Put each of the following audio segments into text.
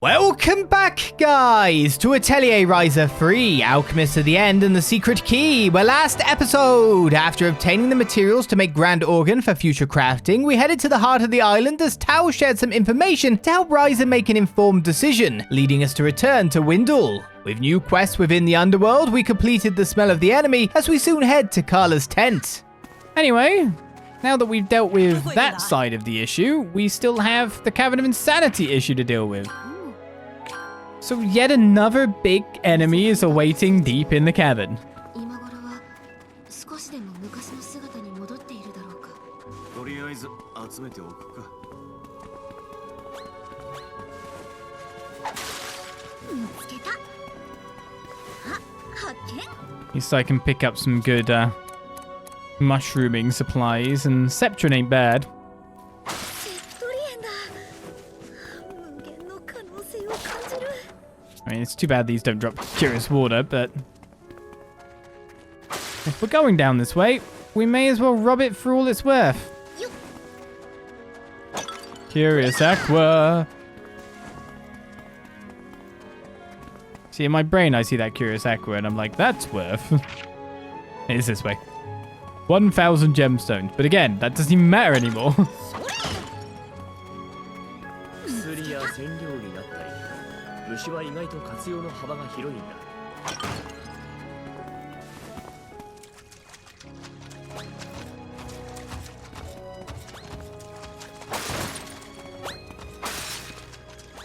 Welcome back, guys, to Atelier Ryza 3, Alchemist at the End and the Secret Key, where last episode, after obtaining the materials to make Grand Organ for future crafting, we headed to the heart of the island as Tao shared some information to help Ryza make an informed decision, leading us to return to Windle. With new quests within the underworld, we completed the Smell of the Enemy as we soon head to Carla's tent. Anyway, now that we've dealt with that side of the issue, we still have the Cavern of Insanity issue to deal with. So yet another big enemy is awaiting deep in the cavern. At least I can pick up some good mushrooming supplies, and Sceptrin ain't bad. I mean, it's too bad these don't drop curious water, but if we're going down this way, we may as well rob it for all it's worth. Curious aqua. See, in my brain, I see that curious aqua, and I'm like, that's worth. It's this way. 1,000 gemstones. But again, that doesn't even matter anymore.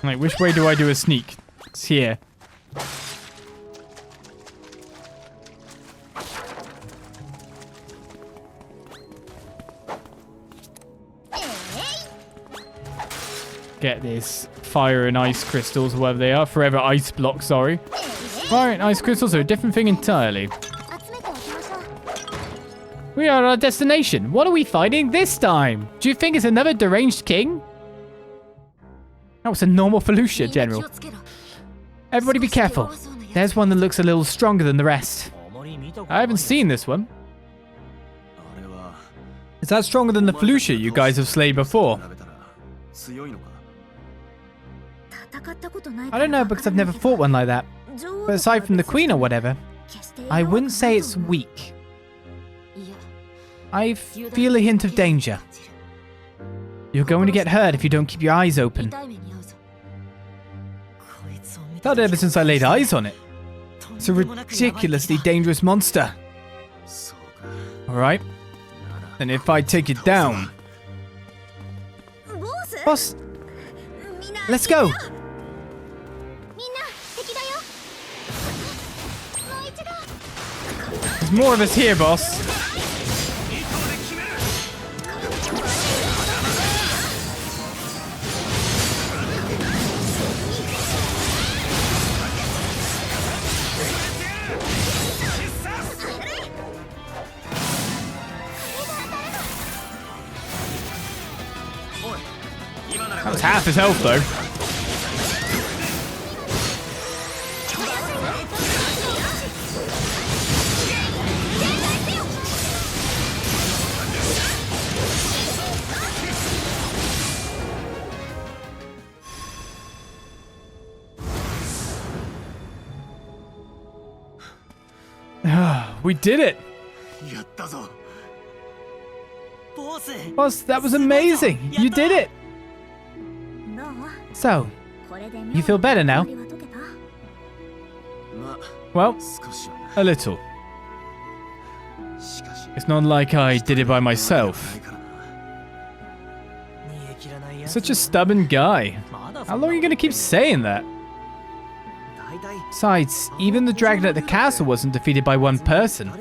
Like, which way do I do a sneak? It's here. Get this. Fire and ice crystals, whatever they are. Forever ice blocks, sorry. Fire and ice crystals are a different thing entirely. We are at our destination. What are we fighting this time? Do you think it's another deranged king? No, it's a normal Philuscha, General. Everybody be careful. There's one that looks a little stronger than the rest. I haven't seen this one. Is that stronger than the Philuscha you guys have slayed before? I don't know because I've never fought one like that. But aside from the queen or whatever, I wouldn't say it's weak. I feel a hint of danger. You're going to get hurt if you don't keep your eyes open. Felt ever since I laid eyes on it. It's a ridiculously dangerous monster. Alright. Then if I take it down... Boss, let's go. There's more of us here, boss. That was half his health, though. We did it! Boss, that was amazing! You did it! So, you feel better now? Well, a little. It's not like I did it by myself. Such a stubborn guy. How long are you going to keep saying that? Besides, even the dragon at the castle wasn't defeated by one person.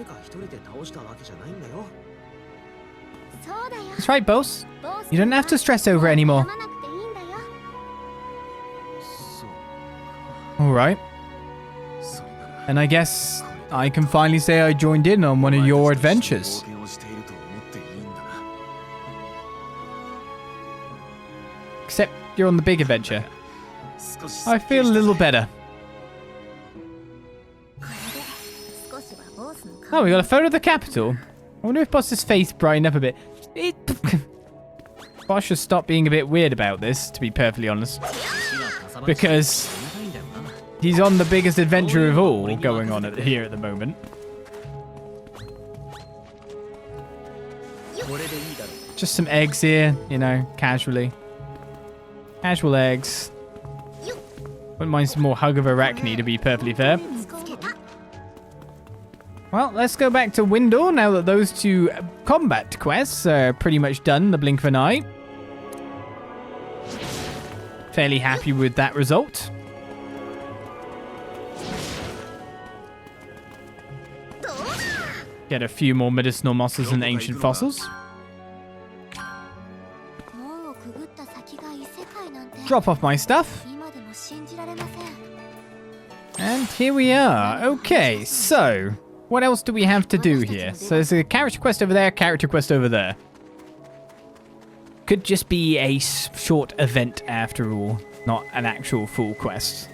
That's right, boss. You don't have to stress over it anymore. Alright. And I guess I can finally say I joined in on one of your adventures. Except you're on the big adventure. I feel a little better. Oh, we got a photo of the capital. I wonder if Boss's face brightened up a bit. Boss should stop being a bit weird about this, to be perfectly honest. because he's on the biggest adventure of all going on here at the moment. Just some eggs here, you know, casually. Casual eggs. Wouldn't mind some more Hug of Arachne, to be perfectly fair. Well, let's go back to Windor now that those two combat quests are pretty much done in the blink of an eye. Fairly happy with that result. Get a few more medicinal mosses and ancient fossils. Drop off my stuff. And here we are. Okay, so what else do we have to do here? So there's a character quest over there, character quest over there. Could just be a short event after all, not an actual full quest.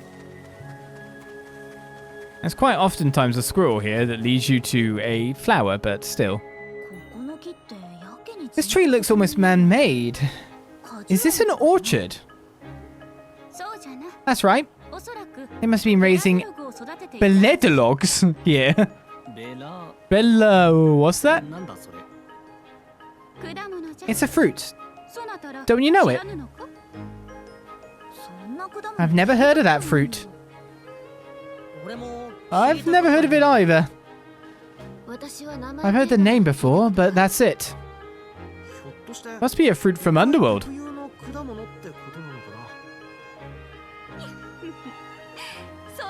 There's quite oftentimes a squirrel here that leads you to a flower, but still. This tree looks almost man-made. Is this an orchard? That's right. They must have been raising beledologs here. Bella, what's that? It's a fruit. Don't you know it? I've never heard of that fruit. I've never heard of it either. I've heard the name before, but that's it. Must be a fruit from Underworld.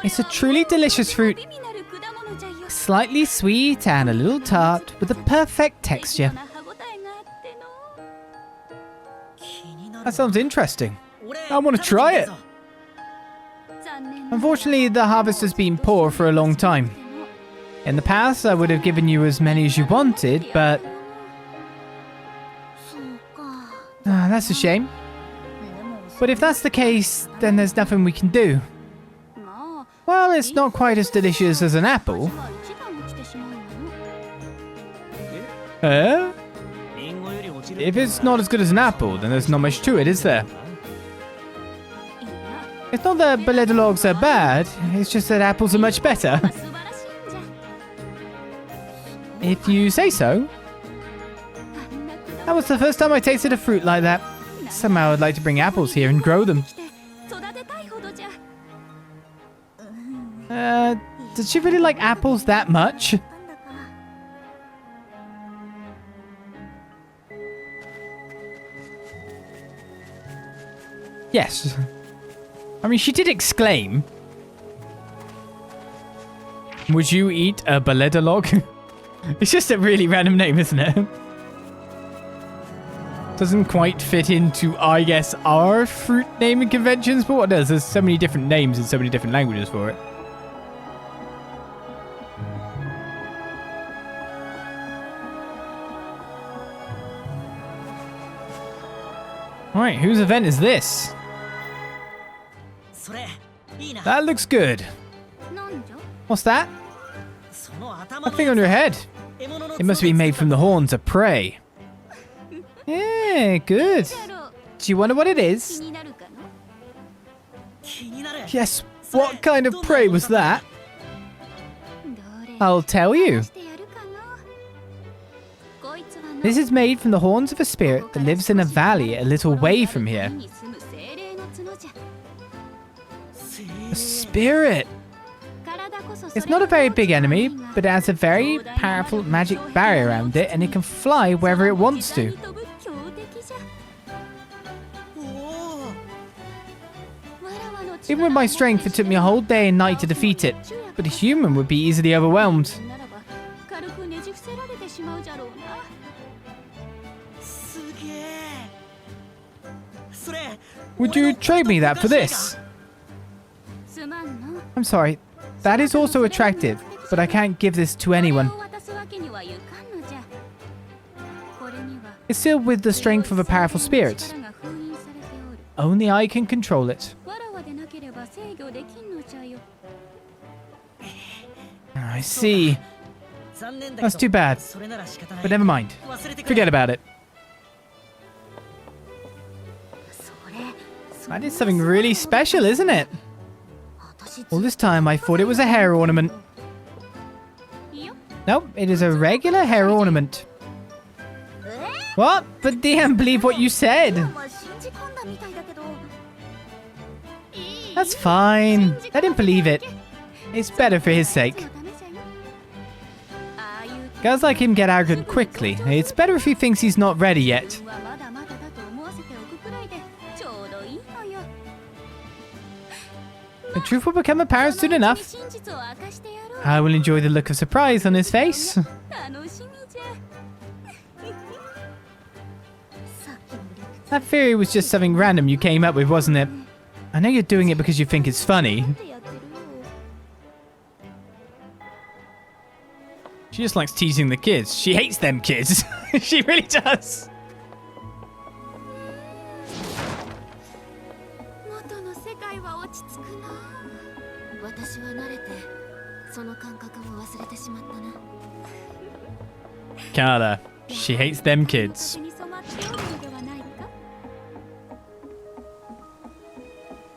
It's a truly delicious fruit. Slightly sweet and a little tart with a perfect texture. That sounds interesting. I want to try it. Unfortunately, the harvest has been poor for a long time. In the past, I would have given you as many as you wanted, but... that's a shame. But if that's the case, then there's nothing we can do. Well, it's not quite as delicious as an apple. If it's not as good as an apple, then there's not much to it, is there? It's not that beledologs are bad, it's just that apples are much better. If you say so. That was the first time I tasted a fruit like that. Somehow I'd like to bring apples here and grow them. Does she really like apples that much? Yes. I mean, she did exclaim. Would you eat a beledolog? It's just a really random name, isn't it? Doesn't quite fit into, I guess, our fruit naming conventions, but what does? There's so many different names and so many different languages for it. Alright, whose event is this? That looks good. What's that? A thing on your head. It must be made from the horns of prey. Yeah, good. Do you wonder what it is? Yes, what kind of prey was that? I'll tell you. This is made from the horns of a spirit that lives in a valley a little way from here. A spirit! It's not a very big enemy, but it has a very powerful magic barrier around it, and it can fly wherever it wants to. Even with my strength, it took me a whole day and night to defeat it, but a human would be easily overwhelmed. Would you trade me that for this? I'm sorry, that is also attractive, but I can't give this to anyone. It's sealed with the strength of a powerful spirit. Only I can control it. I see. That's too bad. But never mind. That is something really special, isn't it? All this time I thought it was a hair ornament. Nope, it is a regular hair ornament. What? But DM, believe what you said. That's fine. Let him believe it. It's better for his sake. Guys like him get arrogant quickly. It's better if he thinks he's not ready yet. The truth will become apparent soon enough. I will enjoy the look of surprise on his face. That theory was just something random you came up with, wasn't it? I know you're doing it because you think it's funny. She just likes teasing the kids. She hates them kids. She really does. Carla, she hates them kids.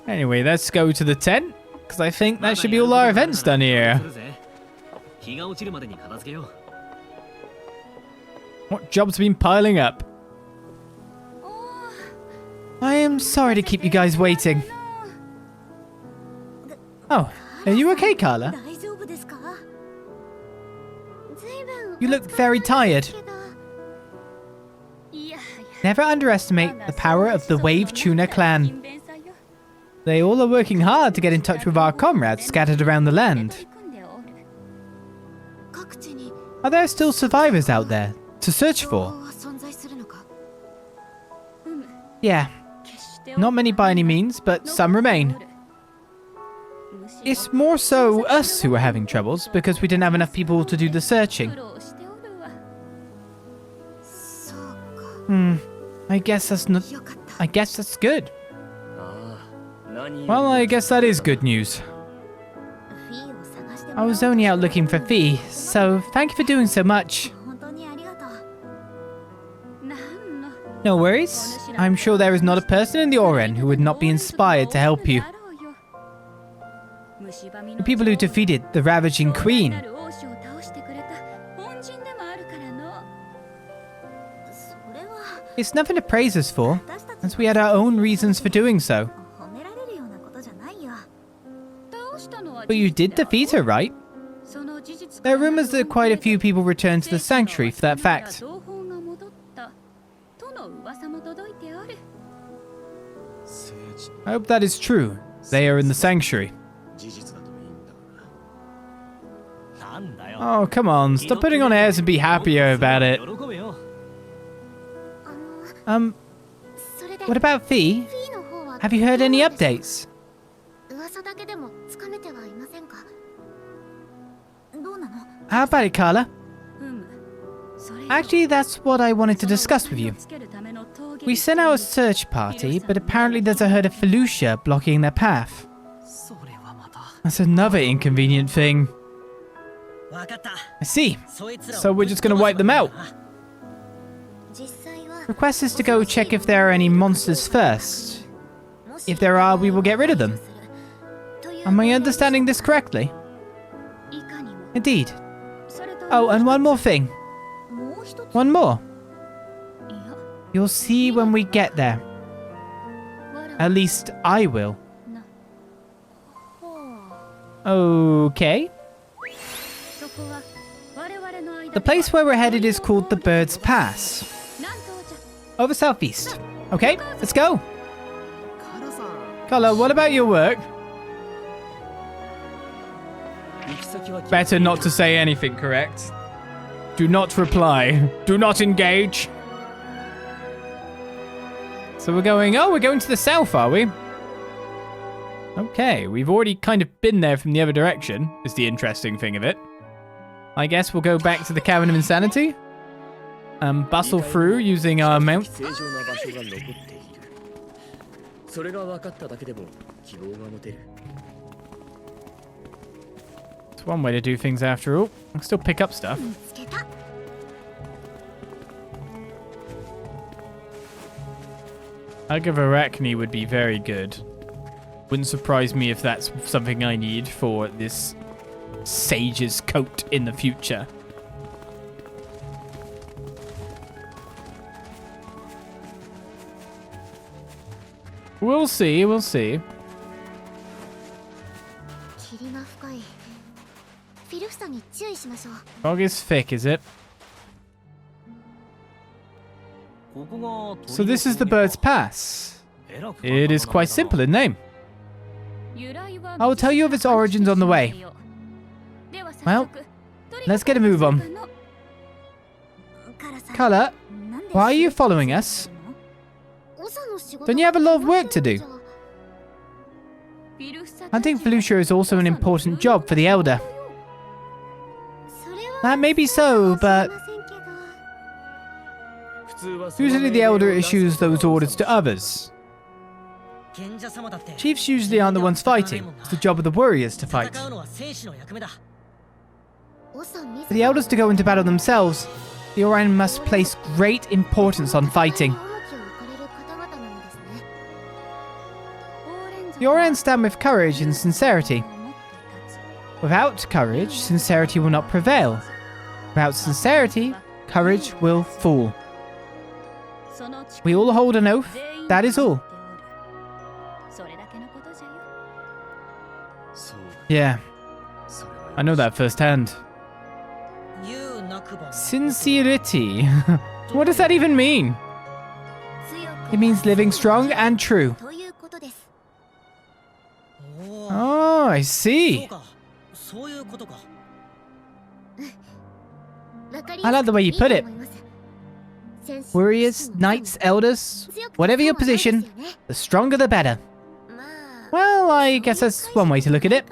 Anyway, let's go to the tent, because I think that should be all our events done here. What jobs have been piling up? I am sorry to keep you guys waiting. Oh, are you okay, Carla? You look very tired. Never underestimate the power of the Wave Tuna clan. They all are working hard to get in touch with our comrades scattered around the land. Are there still survivors out there to search for? Yeah. Not many by any means, but some remain. It's more so us who are having troubles because we didn't have enough people to do the searching. I guess that's good. Well, I guess that is good news. I was only out looking for Fee, so thank you for doing so much. No worries. I'm sure there is not a person in the Oren who would not be inspired to help you. The people who defeated the Ravaging Queen. It's nothing to praise us for, as we had our own reasons for doing so. But you did defeat her, right? There are rumors that quite a few people returned to the sanctuary for that fact. I hope that is true. They are in the sanctuary. Oh, come on. Stop putting on airs and be happier about it. What about Fee? Have you heard any updates? How about it, Carla? Actually, that's what I wanted to discuss with you. We sent out a search party, but apparently there's a herd of Philuscha blocking their path. That's another inconvenient thing. I see. So we're just gonna wipe them out. Request is to go check if there are any monsters first. If there are, we will get rid of them. Am I understanding this correctly? Indeed. Oh, and one more thing. One more. You'll see when we get there. At least I will. Okay. The place where we're headed is called the Bird's Pass. Over southeast. Okay, let's go. Carla, what about your work? Better not to say anything, correct? Do not reply. Do not engage. So we're going to the south, are we? Okay, we've already kind of been there from the other direction, is the interesting thing of it. I guess we'll go back to the Cavern of Insanity. Bustle through using our mount. It's one way to do things after all. I can still pick up stuff. Hug of Arachne would be very good. Wouldn't surprise me if that's something I need for this sage's coat in the future. We'll see, we'll see. Fog is thick, is it? So this is the Bird's Pass. It is quite simple in name. I will tell you of its origins on the way. Well, let's get a move on. Kala, why are you following us? Don't you have a lot of work to do? Hunting Philuscha is also an important job for the Elder. That may be so, but usually the Elder issues those orders to others. Chiefs usually aren't the ones fighting. It's the job of the warriors to fight. For the Elders to go into battle themselves, the Orion must place great importance on fighting. The Orion stand with courage and sincerity. Without courage, sincerity will not prevail. Without sincerity, courage will fall. We all hold an oath, that is all. Yeah, I know that firsthand. Sincerity. What does that even mean? It means living strong and true. Oh, I see. I like the way you put it. Warriors, knights, elders, whatever your position, the stronger the better. Well, I guess that's one way to look at it.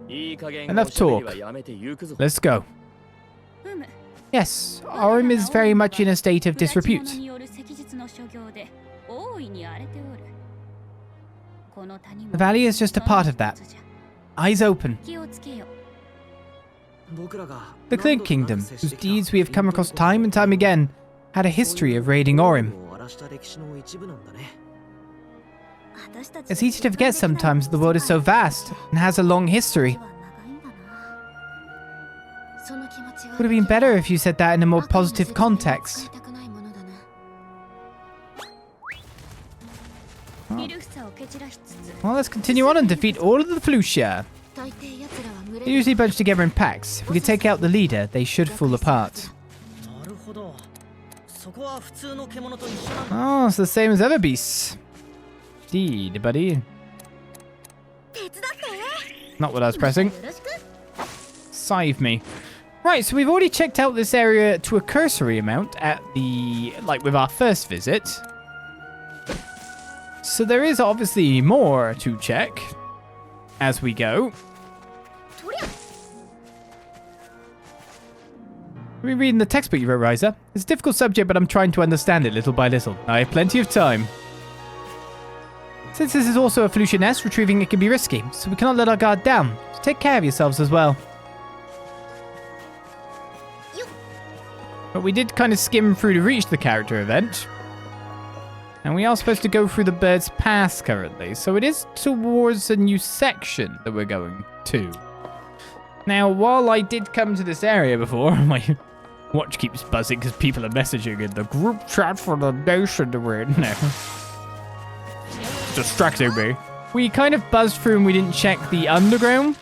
Enough talk. Let's go. Yes, Orym is very much in a state of disrepute. The valley is just a part of that. Eyes open. The Clear Kingdom, whose deeds we have come across time and time again, had a history of raiding Orym. It's easy to forget sometimes the world is so vast and has a long history. Would have been better if you said that in a more positive context. Well, let's continue on and defeat all of the Philuscha. They usually bunch together in packs. If we could take out the leader, they should fall apart. Oh, it's the same as other beasts. Indeed, buddy. Not what I was pressing. Save me. Right, so we've already checked out this area to a cursory amount at the, with our first visit. So there is obviously more to check as we go. Rereading the textbook you wrote, Ryza. It's a difficult subject, but I'm trying to understand it little by little. I have plenty of time. Since this is also a Philuscha nest, retrieving it can be risky, so we cannot let our guard down. So take care of yourselves as well. But we did kind of skim through to reach the character event. And we are supposed to go through the Bird's Pass currently, so it is towards a new section that we're going to. Now, while I did come to this area before, my watch keeps buzzing because people are messaging in the group chat for the nation to win. No. Distracting me. We kind of buzzed through and we didn't check the underground.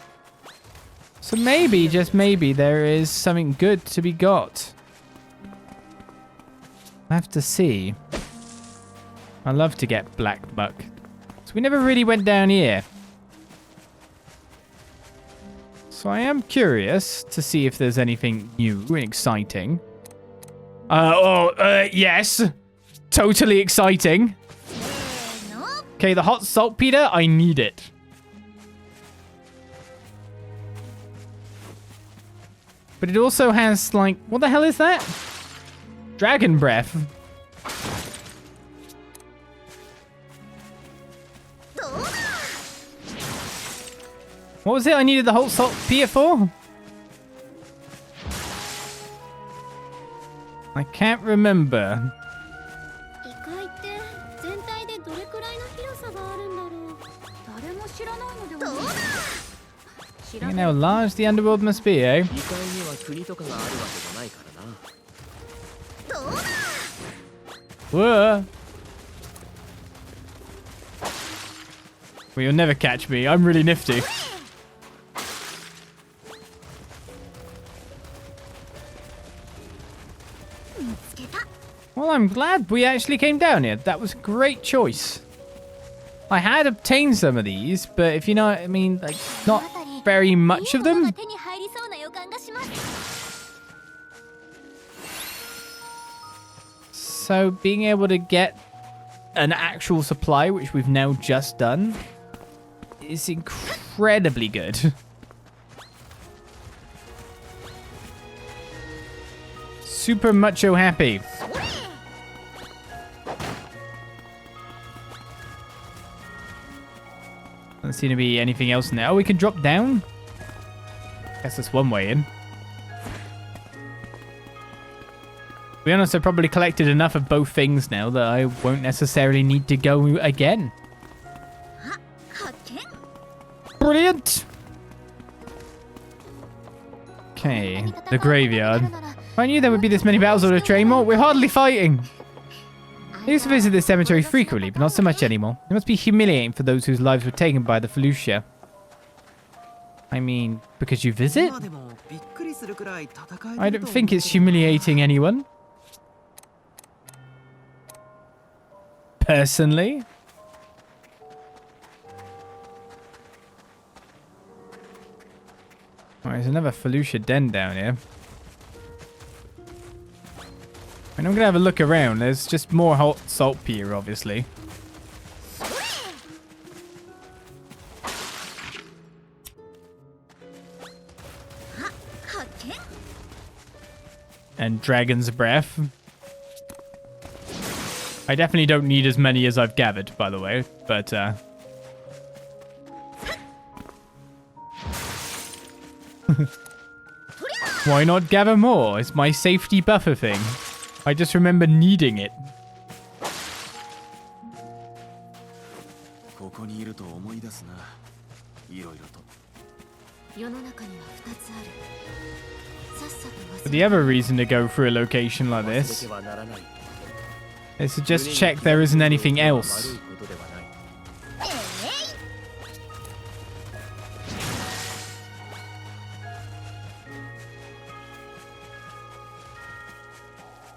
So maybe, just maybe, there is something good to be got. I have to see. I love to get black buck. So we never really went down here. So I am curious to see if there's anything new and exciting. Yes. Totally exciting. Okay, the hot saltpeter, I need it. But it also has, what the hell is that? Dragon breath. What was it I needed the whole saltpeter for? I can't remember. You know how large the underworld must be, eh? Whoa! Well, you'll never catch me. I'm really nifty. Well, I'm glad we actually came down here. That was a great choice. I had obtained some of these, but if you know what I mean, like, not very much of them. So being able to get an actual supply, which we've now just done, is incredibly good. Super mucho happy. Doesn't seem to be anything else now. We can drop down. Guess that's one way in. To be honest, I probably collected enough of both things now that I won't necessarily need to go again. Brilliant! Okay, the graveyard. I knew there would be this many battles on the train. We're hardly fighting. I used to visit this cemetery frequently, but not so much anymore. It must be humiliating for those whose lives were taken by the Philuscha. I mean, because you visit? I don't think it's humiliating anyone. Personally. Oh, there's another Philuscha den down here. And I'm gonna have a look around. There's just more hot saltpeter, obviously. And dragon's breath. I definitely don't need as many as I've gathered, by the way, but why not gather more? It's my safety buffer thing. I just remember needing it. But the other reason to go through a location like this is to just check there isn't anything else.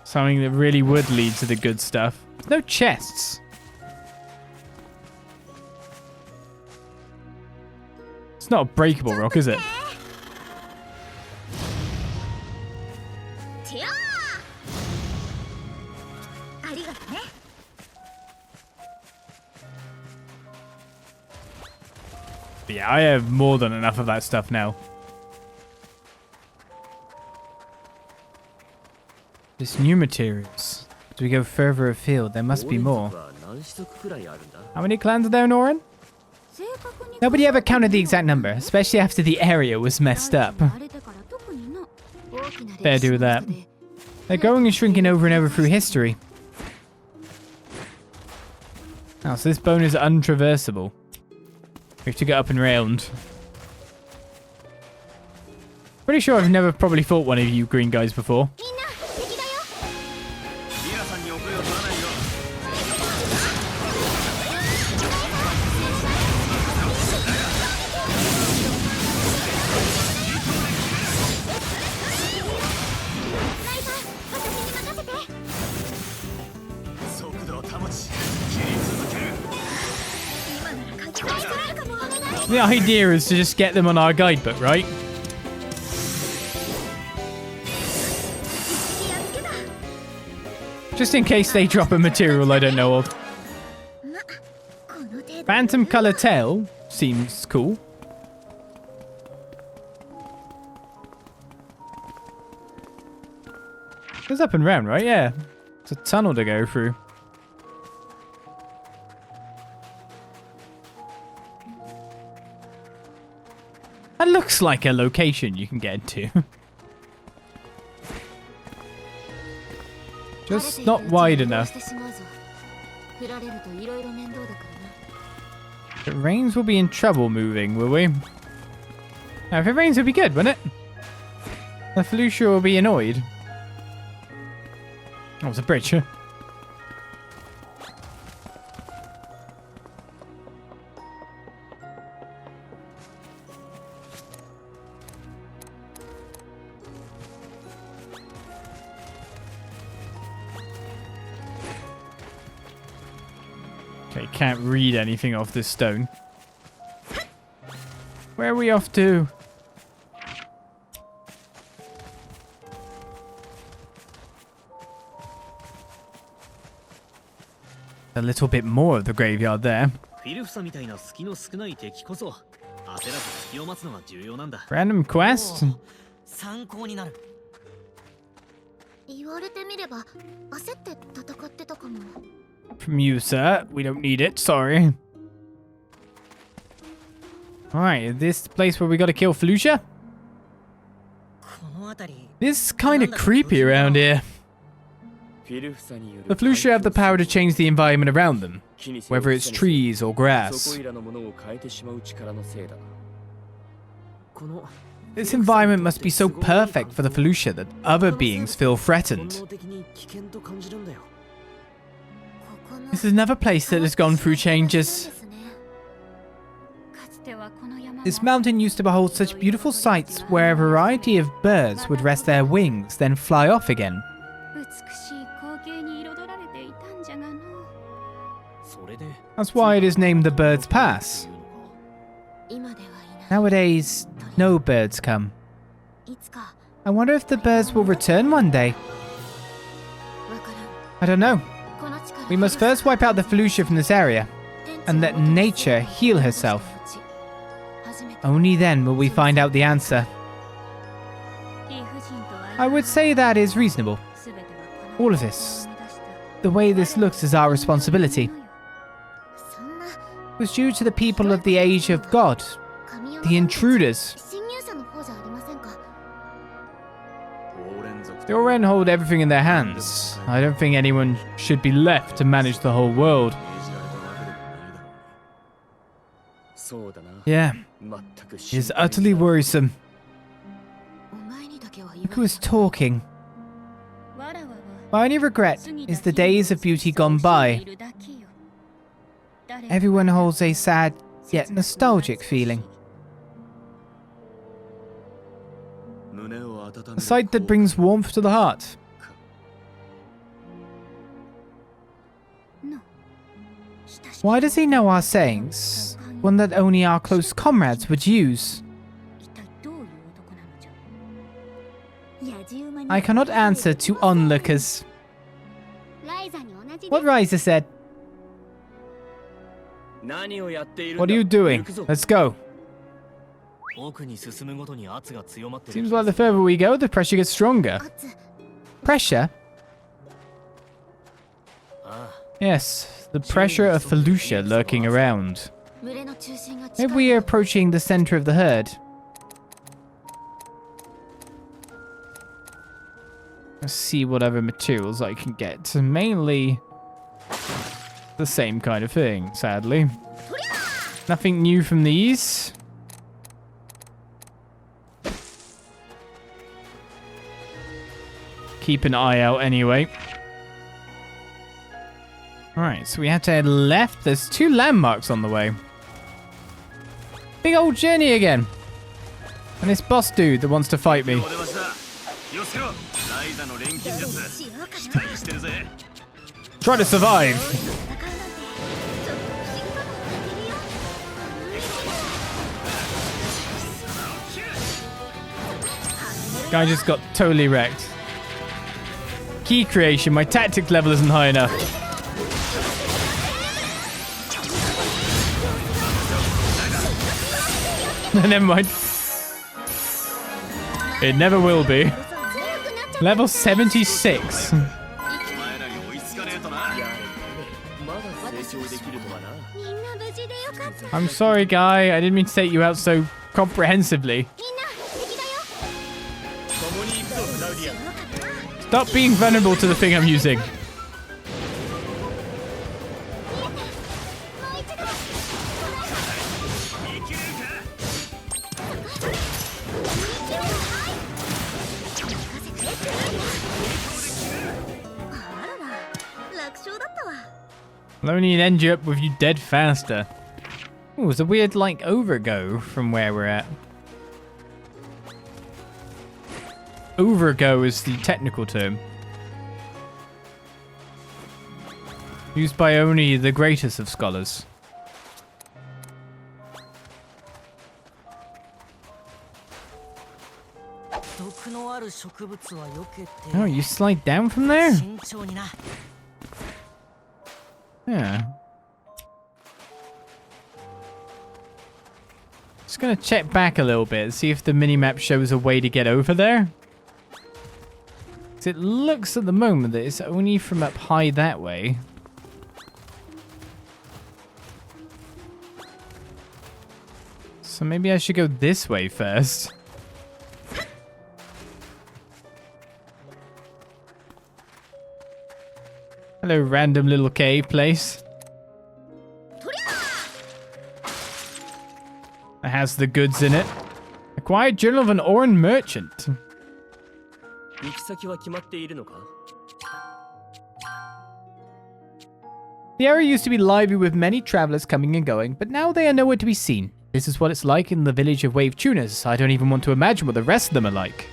Something that really would lead to the good stuff. There's no chests. It's not a breakable rock, is it? But yeah, I have more than enough of that stuff now. Just new materials. As we go further afield, there must be more. How many clans are there in Orin? Nobody ever counted the exact number, especially after the area was messed up. Fair do with that. They're growing and shrinking over and over through history. Oh, so this bone is untraversable. We have to get up and round. Pretty sure I've never probably fought one of you green guys before. The idea is to just get them on our guidebook, right? Just in case they drop a material I don't know of. Phantom color tail seems cool. It's up and round, right? Yeah. It's a tunnel to go through. That looks like a location you can get into. Just not wide enough. If it rains, we'll be in trouble moving, will we? Now, if it rains, it'll be good, won't it? The Philuscha will be annoyed. Oh, it's a bridge. Huh? Okay, can't read anything off this stone. Where are we off to? A little bit more of the graveyard there. Random quest? From you, sir. We don't need it, sorry. Alright, this place where we gotta kill Philuscha? This is kinda creepy around here. The Philuscha have the power to change the environment around them, whether it's trees or grass. This environment must be so perfect for the Philuscha that other beings feel threatened. This is another place that has gone through changes. This mountain used to behold such beautiful sights where a variety of birds would rest their wings, then fly off again. That's why it is named the Bird's Pass. Nowadays, no birds come. I wonder if the birds will return one day. I don't know. We must first wipe out the Philuscha from this area, and let nature heal herself. Only then will we find out the answer. I would say that is reasonable. All of this, the way this looks, is our responsibility. It was due to the people of the age of God, the intruders. The Oren hold everything in their hands. I don't think anyone should be left to manage the whole world. Yeah, it is utterly worrisome. Look who is talking. My only regret is the days of beauty gone by. Everyone holds a sad, yet nostalgic feeling. A sight that brings warmth to the heart. Why does he know our sayings? One that only our close comrades would use. I cannot answer to onlookers. What Ryza said. What are you doing? Let's go. Seems like the further we go, the pressure gets stronger. Pressure? Yes, the pressure of Philuscha lurking around. Maybe we are approaching the center of the herd. Let's see what other materials I can get. Mainly the same kind of thing, sadly. Nothing new from these. Keep an eye out anyway. Alright, so we have to head left. There's 2 landmarks on the way. Big old journey again. And this boss dude that wants to fight me. Try to survive. Guy just got totally wrecked. Key creation, my tactic level isn't high enough. Never mind. It never will be. Level 76. I'm sorry, guy. I didn't mean to take you out so comprehensively. Stop being vulnerable to the thing I'm using. I'll only end you up with you dead faster. Ooh, it's a weird, like, overgo from where we're at. Overgo is the technical term. Used by only the greatest of scholars. Oh, you slide down from there? Yeah. Just gonna check back a little bit, see if the minimap shows a way to get over there. 'Cause it looks at the moment that it's only from up high that way. So maybe I should go this way first. Hello, random little cave place. It has the goods in it. Acquired Journal of an Oran Merchant. The area used to be lively with many travelers coming and going, but now they are nowhere to be seen. This is what it's like in the village of Wave Tuners. I don't even want to imagine what the rest of them are like.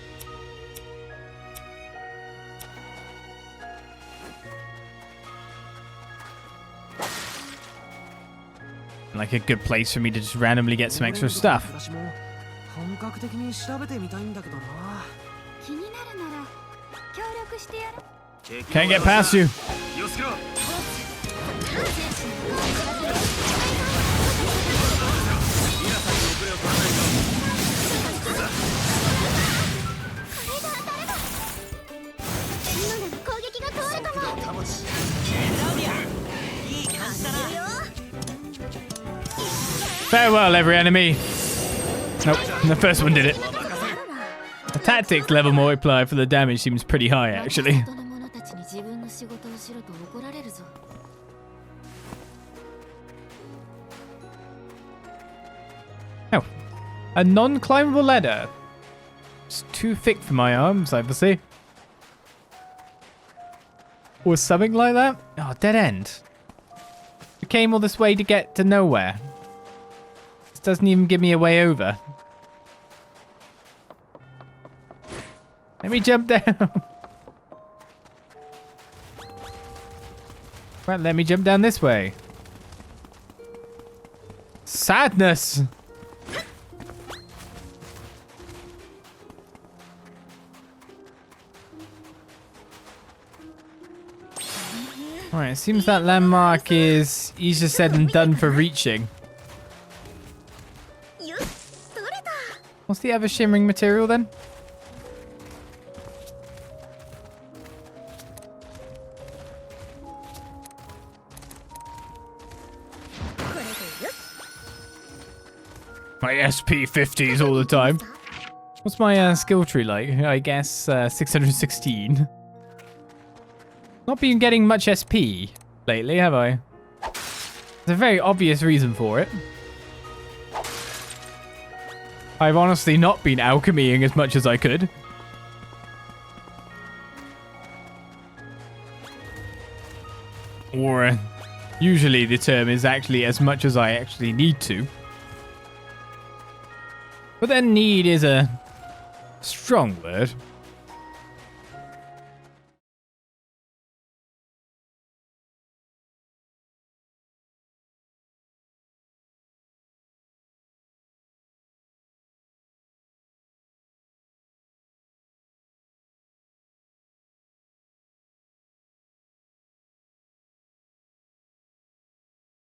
Like a good place for me to just randomly get some extra stuff. Can't get past you. Farewell, every enemy. Nope, the first one did it. The tactics level multiplier for the damage seems pretty high, actually. Oh, a non-climbable ladder. It's too thick for my arms, obviously. Or something like that. Oh, dead end. We came all this way to get to nowhere. This doesn't even give me a way over. Let me jump down. Well, let me jump down this way. Sadness. Alright, it seems that landmark is easier said than done for reaching. What's the other shimmering material then? My SP 50s all the time. What's my skill tree like? I guess 616. Not been getting much SP lately, have I? There's a very obvious reason for it. I've honestly not been alchemying as much as I could. Or usually the term is actually as much as I actually need to. But then need is a strong word.